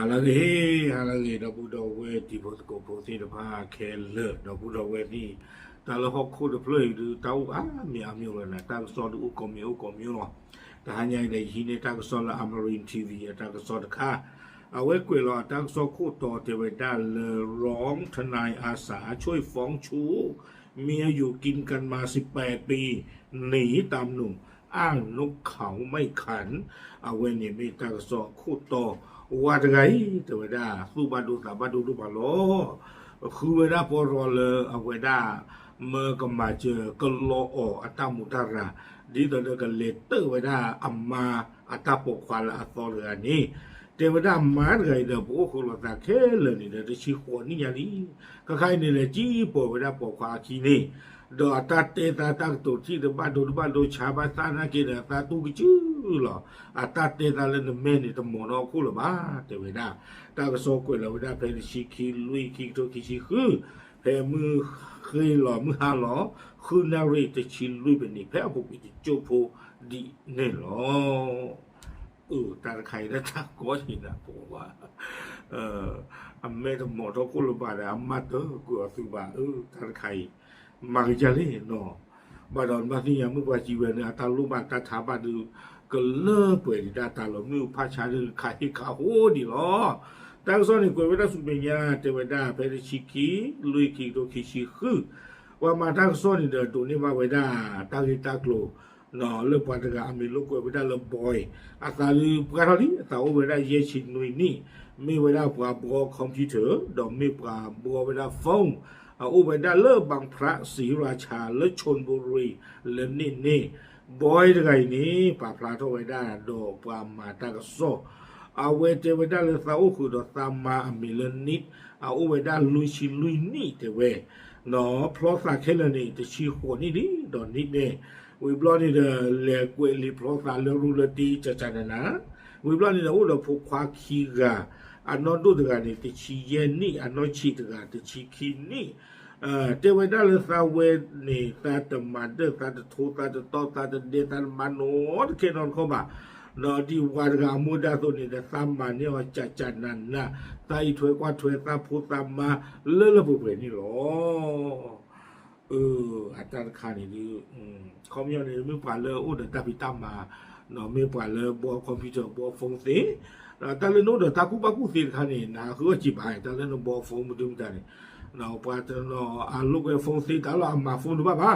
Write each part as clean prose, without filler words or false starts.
halage da budo we di bot ko poti da pa ke le da budo we ni ta lo hok khu da play du tau mi amyo la ta so du ko mi lo ta hanya dai hi ne ta so la Amarin TV ta so da khaเอาไว้กุยรอตั้งโซคู่ต่อเทวดาเลยร้องทนายอาสาช่วยฟ้องชู้เมียอยู่กินกันมา18 ปีหนีตามหนุ่มอ้างนกเขาไม่ขันเอาไว้เนี่ยมีตั้งโซคู่ต่อว่าไงเทวดาสู้บาดูสาบาดูดูบาโลคือเวลาพอรอเลยเอาไว้ได้เมื่อก็มาเจอก็รอออัตมุตาระดีตอนเดียวกันเลเตอร์ไว้ได้อัมมาอัตปกควาละอัตอเรือนี้เทวดามาไงเดี๋ยวพวกคนเราตาแค่เลยนี่เดี๋ยวชี้หัวนี่อย่างนี้ก็ใครนี่แหละจี้ปวดเวลาปวดควาขี้นี่เดี๋ยวตาเตตาตั้งตัวที่เดี๋ยวบ้านดูชาบ้านตาหน้ากินตาตู้กิจื้อหรอตาเตตาเล่นเมนี่ตัวหมอนอคู่หรือบ้าเทวดาตาก็โซกุยเราได้เพลชี้ขี้ลุยขี้ตัวขี้ชี้คือเพมือเคยหล่อมือหาหล่อคือนารีจะชี้ลุยเป็นนี่แพ้พวกอิจโจโพดีเนี่ยหรอตาใครได้ทักก็เห็นนะผมว่าอเมริกาหมดทุกคนรู้ป่ะแต่อมาเตอร์กูรู้ป่ะตาใครมาจะเล่นเนาะบาดอนบาที่ยังไม่ว่าจีเวเนี่ยตาลูกบ้านตาถาบาดูก็เลิกเปิดตาตาเราไม่รู้ภาษาหรือใครเขาโหดีหรอแต่ส่วนนี้กูไม่ได้สุเมียเทวดาเพลชิคีลุยคีโตคิชิคือว่ามาทั้งส่วนนี้เดินตัวนี้มาไว้ได้ตาลิตากโลno le pada ga ambil ko beda le boy asali perkara ni tahu beda ye chin nui ni me beda bra bro computer do me bra bro beda phone beda le bang phra si racha le chonburi le ni boy de ga ni pa phra tho beda do bra ma ta ka so awe te beda le sa o khu do sama ambil le ni beda lui chi lui ni te we no phlo sa khele ni te chi ho ni di do ni ne we blood in the le profile le rule di chachana we blood in the old of kwa kiga anodo de ga ni ti chi ye ni anochi de ga ti chi ki ni te we da le sa we ni ta ta ma de ta to ta to ta de ta ma no ke non ko ba no di wa ga mu da so ni de sa ma ni wa chachana na ta i thwe kwa thwe ta phu ta ma le bu be ni loอาจารย์คานี่ดิคอมพิวเตอร์ไม่ปล่อยเลยเดี๋ยวตาพิตามาเนาะไม่ปล่อยเลยบัวคอมพิวเตอร์บัวฟงสีแต่เรื่องโน้ตเดี๋ยวตากูปากูสีคานี่นะคือว่าจีบหายแต่เรื่องบัวฟงมันดึงแต่เนี่ยเนาะปะแต่เนาะลูกไอ้ฟงสีแต่เรามาฟงดูบ้า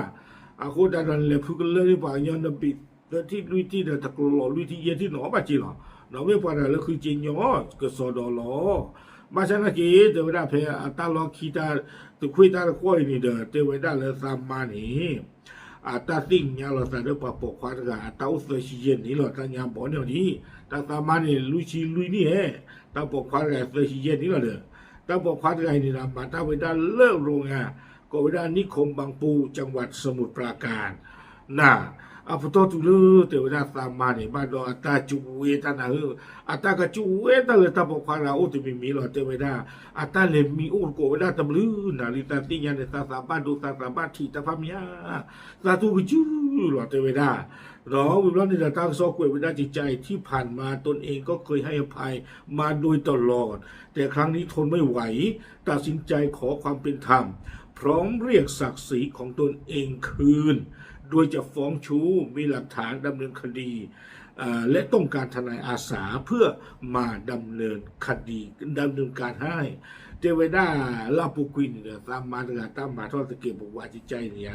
คนแต่เราเลยพูดกันเลยป่ะย้อนปิดแต่ที่ลุยที่เดี๋ยวตะกลุลุยที่เย็นที่หนอป่ะจีหรอเนาะไม่ปล่อยเลยคือจีนย้อนก็สอดล้อมาชนะกี่เดี๋ยวได้เพย์ตาล้อขีตาตัวคุยตาคุยนี่เด้อเดี๋ยวได้เลยสามมานี่ตาสิ่งเนี่ยเราใส่เรื่องปะปกควาดกันตาอุตส่าห์ชี้เย็นนี่เราตาเนี่ยบ่เนี่ยนี่ตาสามมานี่ลุยชีลุยนี่เฮ้ตาปกควาดกันอุตส่าห์ชี้เย็นนี่เราเด้อตาปกควาดกันนี่นะมาตาเวลาเลิกโรงงานก็เวลานิคมบางปูจังหวัดสมุทรปราการน่ะพอตัวตุลเดี๋ยวได้สามมาเนี่ยบ้านเราตาจูเวตานะตาก็จูเวตาเลยตาบอกว่าเราจะมีหรอเดี๋ยวได้ตาเลยมีอุโกได้ตะลือนาลิตาที่ยันในตาสาบ้านดูตาสาบ้านที่ตาพม่าตาตูก็จูหรอเดี๋ยวได้เนาะวิบล้อนี่ตาซอกเวได้จิตใจที่ผ่านมาตนเองก็เคยให้อภัยมาโดยตลอดแต่ครั้งนี้ทนไม่ไหวตัดสินใจขอความเป็นธรรมพร้อมเรียกศักดิ์ศรีของตนเองคืนโดยจะฟ้องชู้มีหลักฐานดำเนินคดีและต้องการทนายอาสาเพื่อมาดำเนินคดีดำเนินการให้เทวดาลาปุกินเนี่ยตามมาตามมาทอดตะเกียบบอกว่าจิตใจเนี่ย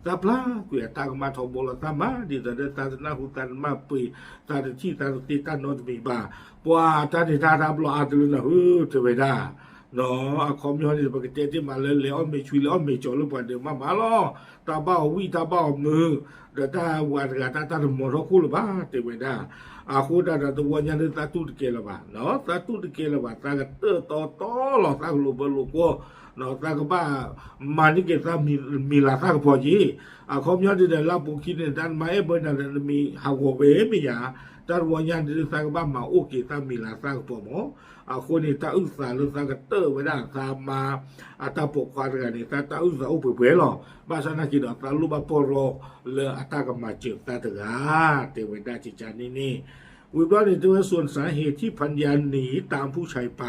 ตาพลากุยตากมาทอมโบลตามาดีแต่ตาหน้าหุตันมาปุยตาที่ตาตีตานอนมีบ้าว่าตาที่ตาทำรออาตุลนะเทวดาเนาะคอมมิวนิสต์ปกติที่มาเลยเลยอ้อมไม่ช่วยเลยอ้อมไม่จอดเลยป่ะเดี๋ยวมาล้อตาบ้าวิตาบ้ามือเดี๋ยวตาวันกันตาหมดทุกคนเลยบ้าเทวดาคนตาตัวยันตาตุดเกล้บ้าเนาะตาตุดเกล้บ้าตาก็เตอต่อหลอกตาลูบลูกว่าเนาะตาก็บ้ามันนี่เกตามีลาตาก็พอจีคอมมิวนิสต์เดี๋ยวลาบุกินเนี่ยด้านมาเบอร์นั่นมีฮาวเวมีอย่างตาวันยันที่ตาก็บ้ามาโอเคตามีลาตาก็พอหมอคนนี้ตาอุตสาหรือตากเตอร์ไว้ได้ตามมาตาปกควาดกันนี่ตาอุตสาหอุปเผยหรอบ้านนักกิจตาลูบปโรเลอตากมาเจ็บตาตะกาเทวดาจิจานี่ วิบวัตในตัวส่วนสาเหตุที่พัญญาหนีตามผู้ชายไป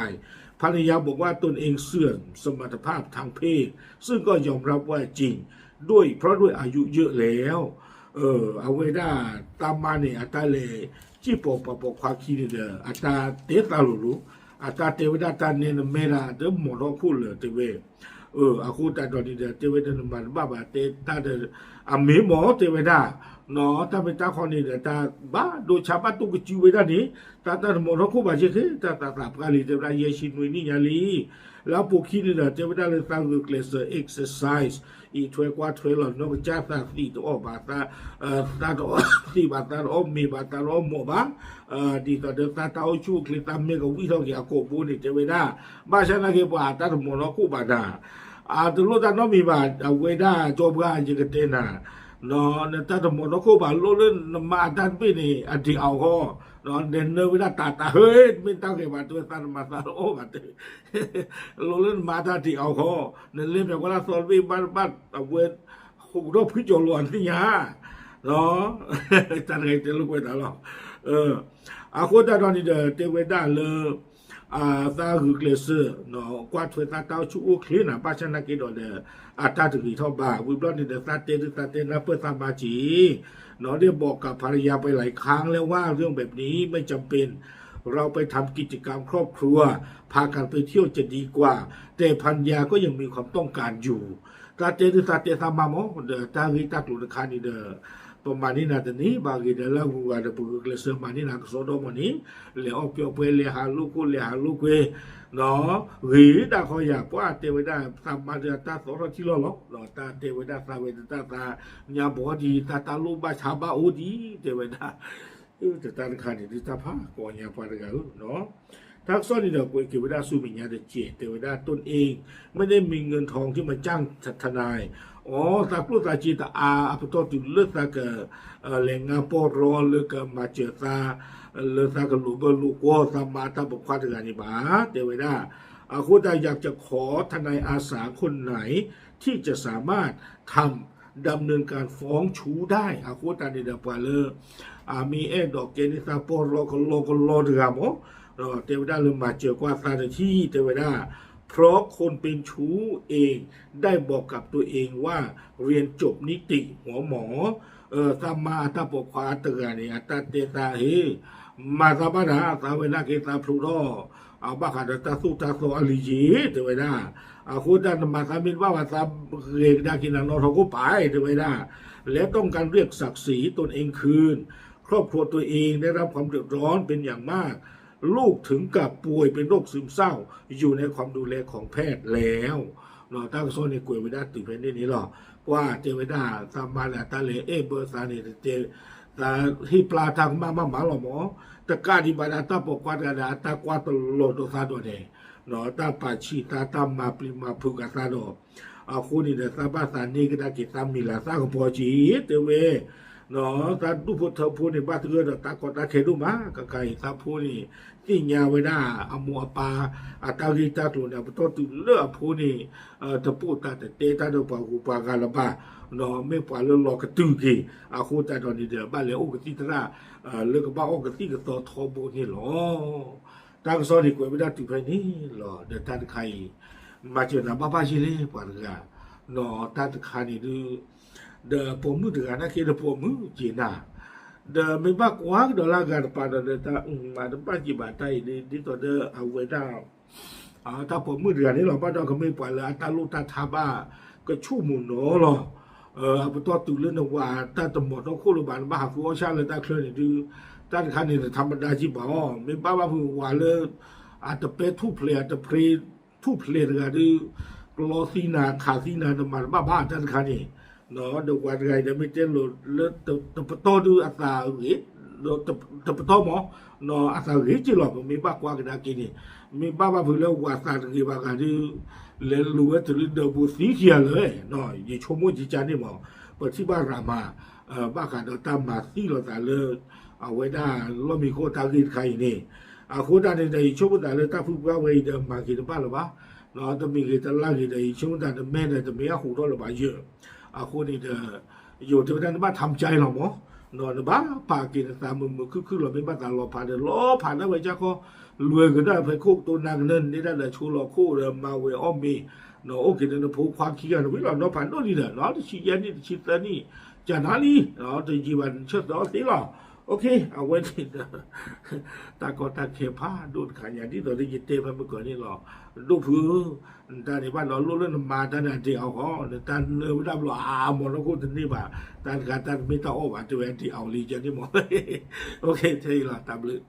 ภรรยาบอกว่าตนเองเสื่อมสมรรถภาพทางเพศซึ่งก็ยอมรับว่าจริงเพราะด้วยอายุเยอะแล้วเอาไว้ได้ตามมาเนี่ยอัตราเลยจีปปปควาคีเนี่ยอัตราเตตาลุอัตราเทวดาตาเนี่ยเมราเดมอรพูดเลยเทเวအခုတတော်ဒီတေဝဒနမဘဘတေတာအမေမောတေဝဒနော်တပတာခေါနေတဲ့တာဘာဒိုချပါတုကချီဝဒနေတာတမောရခုပါချေခေတာတာပကလီတေဝဒယေရှိနွေနိညာလီလာပုခိနေတာတေဝဒလေသံကလစ် exercise อีถวยกว่าถวยหลอนนกจ้าตาสีตัวบาตาตาตัวสีบาตาอมมีบาตาอมหมอบาดีต่อเดินตาเอาชูคลิตามเมกวิทอกยาโกปูนี่เจเวดาบ้าชนะเก็บว่าตาหมอนกูบาดาตุลตานมีบาเวดาจบกาจิกเตนะนอนตาหมอนกูบาโลเลนมาตันปีนี่อดีเอาก็นอนเดินเนวิดาตาเฮ้ยไม่ต้องเก็บว่าตัวตามาตาโอ้กันโลเลนมาตาที่เอาก็นั่นเล่นแบบว่าสอนวิบ้านเวทหูรบพิจารณาที่ยาเนาะจันไงจะลูกเวทอะไรอาคนตาตอนนี้เตเวดาเลยตาหือเกลเซอร์เนาะกวาดถวยตาเต้าชูโอเคนะป้าชนะกิดตาถึงที่ท่อบ่าวิบลอนนี่ตาเตนะเพื่อตามมาจีเนาะได้บอกกับภรรยาไปหลายครั้งแล้วว่าเรื่องแบบนี้ไม่จำเป็นเราไปทำกิจกรรมครอบครัวพากันไปเที่ยวจะดีกว่าแต่ภรรยาก็ยังมีความต้องการอยู่ตาเตตามมาโมตาหิตาตุลคานี่ประมาณนี้นะตอนนี้บางทีเรากูว่าจะพูดเรื่องมานี่นะก็สอนเราวันนี้เลี้ยออกเกี่ยวไปเลี้ยหาลูกเนาะหรือดาเขาอยากว่าเทวดาทำมาเดือตาสอนที่เราหรอกเนาะตาเทวดาสาเวดตาญาบอดีตาลูกบ้าชาบ้าโอดีเทวดาแต่ตาขันนี่ตาพาก่อนญาปาร์กันเนาะทักษะนี่เราเทวดาสู้มีญาเดเจเทวดาตนเองไม่ได้มีเงินทองที่มาจ้างทนายตาพลุตาจีตาอัปโตตุเลือดตากเลงาปอรอเลือกมาเจตาเลือดตากลูบลูกวตามาตาบกควาดกันนี่บ้าเทวดาคุณตาอยากจะขอทนายอาสาคนไหนที่จะสามารถทำดำเนินการฟ้องชูได้คุณตานี่เดปาเลมีดอกเกนิตาปอรอก็รอเดือมเทวดาเริ่มมาเจอกว่าตาที่เทวดาเพราะคนเป็นชู้เองได้บอกกับตัวเองว่าเรียนจบนิติหัวหมอตามาตาปกควาตกานี่ตาเตตาเฮมาตาบาดาตาเวนาเกตาพลูโรเอาบ้าขัดตาสุตาโซอลิจีเทวดาคุณตามาตามินว่าตาเรียนได้กินนอนเขาก็ไปเทวดาและต้องการเรียกศักดิ์ศรีตนเองคืนครอบครัวตัวเองได้รับความเดือดร้อนเป็นอย่างมากลูกถึงกับป่วยเป็นโรคซึมเศร้าอยู่ในความดูแลของแพทย์แล้วเนาะตั้งโซนในกวยไม่ได้ตื่นเป็นนี่หรอกว่าเทวดาสามมาตาเลเบอร์สานี่เจตาที่ปลาทางมาหรอหมอตะการที่บาดาตาปกวาดาตากวาดโลดซาโดเนเนาะตาปาชีตาตามาปริมาพุกาซาโดคุณนี่เดซาบาสานี่ก็ได้กิตามิลาซากพอจีเตเวเนาะตาดูพุทธพูนี่บ้าเถื่อนตากอดตาเคดูมากะไก่ตาพูนี่ที่ยาไว้ได้อมัวปาตาลิตาตัวเนี่ยตัวตุเลือพูนี่ตะปูตาแต่เตตาดปากูปากาลบาเนาะไม่ปาเลือรอกระตุ้งที่คุณตาตอนนี้เดี๋ยวบ้านเลยโอกติตระเลือกบ้าโอกติกต่อทอบูนี่หรอตั้งสอดีกว่าไม่ได้ติดไปนี่หรอเดี๋ยวท่านใครมาเจอหน้าบ้าชิเล่ปานกันเนาะท่านใครนี่ดูเดี๋ยวผมมือถือนะคิดว่าผมมือจีน่าเดี๋ยวไม่บ้ากว่าเดี๋ยวลากันไปเดี๋ยวถ้ามาถึงปัจจุบันไทยดีตัวเดี๋ยวเอาไว้ได้ถ้าผมมือถือนี่เราบ้านเราก็ไม่ปล่อยเลยตาลูกตาทาบ้าก็ชู่มุนโน่หรอเอาไปตัวตื่นเรื่องว่าตาตำรวจต้องคู่รูปานบ้าหัวชาเลยตาเคลื่อนดูตาคันนี่ธรรมดาจีบอ๋อไม่บ้าว่าผู้ว่าเลยอาจจะเป็นทุบเพลียจะเพลียทุบเพลียกันดูกลอซีนาขาซีนาธรรมดาบ้าตาคันนี่เนาะเดี๋ยววันไงจะไม่เจอหลุดเลือดตะปะโตดูอัตราหรือตะปะโตหมอเนาะอัตราหรือจีหลอกมีบ้ากว่ากันได้กินนี่มีบ้าเพื่อเรื่องว่าการที่บ้ากันที่เลี้ยงรู้ว่าจะเลี้ยงเดบุสีเขียวเลยเนาะยี่ชั่วโมงจีจานนี่หมอเปิดที่บ้านรามาบ้ากันเราตามมาที่เราแต่เลิกเอาไว้ได้เรามีโคตรกินใครนี่โคตรในชั่วโมงแต่เลยถ้าพูดว่าไว้เดิมมากินบ้านหรือเปล่าเนาะจะมีกินตลาดในชั่วโมงแต่แม่เนี่ยจะมีอาหูร้อนหรือเปล่าเยอะคุณนี่อยู่ที่นั่นบ้านทำใจหรอหมอ นอนบ้าปากินตามมือคือเราเป็นบ้านตาเราผ่านเดินล้อผ่านแล้วไปจ้าก็รวยกันได้ไปคุกตัวนางเนินนี่ได้เลยชูเราคู่เดิมมาเวอ้อมมีเนาะโอเคเดินผูกความคิดกันวิเราเนาะผ่านโน่นนี่เด้อเนาะที่ชี้ยันนี่ชี้ตานี่จะนั่นนี่เนาะที่จีวันเชิดเนาะสิล่ะโอเคเอาไว้ที่ตาก็ตาเขียผ้าดูดขายอย่างที่ตัวได้ยินเต้มาเมื่อก่อนนี่หรอดูผือตาในบ้านเราลุ้นเรื่องมาตาเนี่ยที่เอาเขาตาเนื้อไม่ได้หรอหมดแล้วกูถึงนี่บ่าตาการตาไม่ต้องอ้อว่าจะแวนที่เอาลีจันที่หมดโอเคใช่หรอตามเลย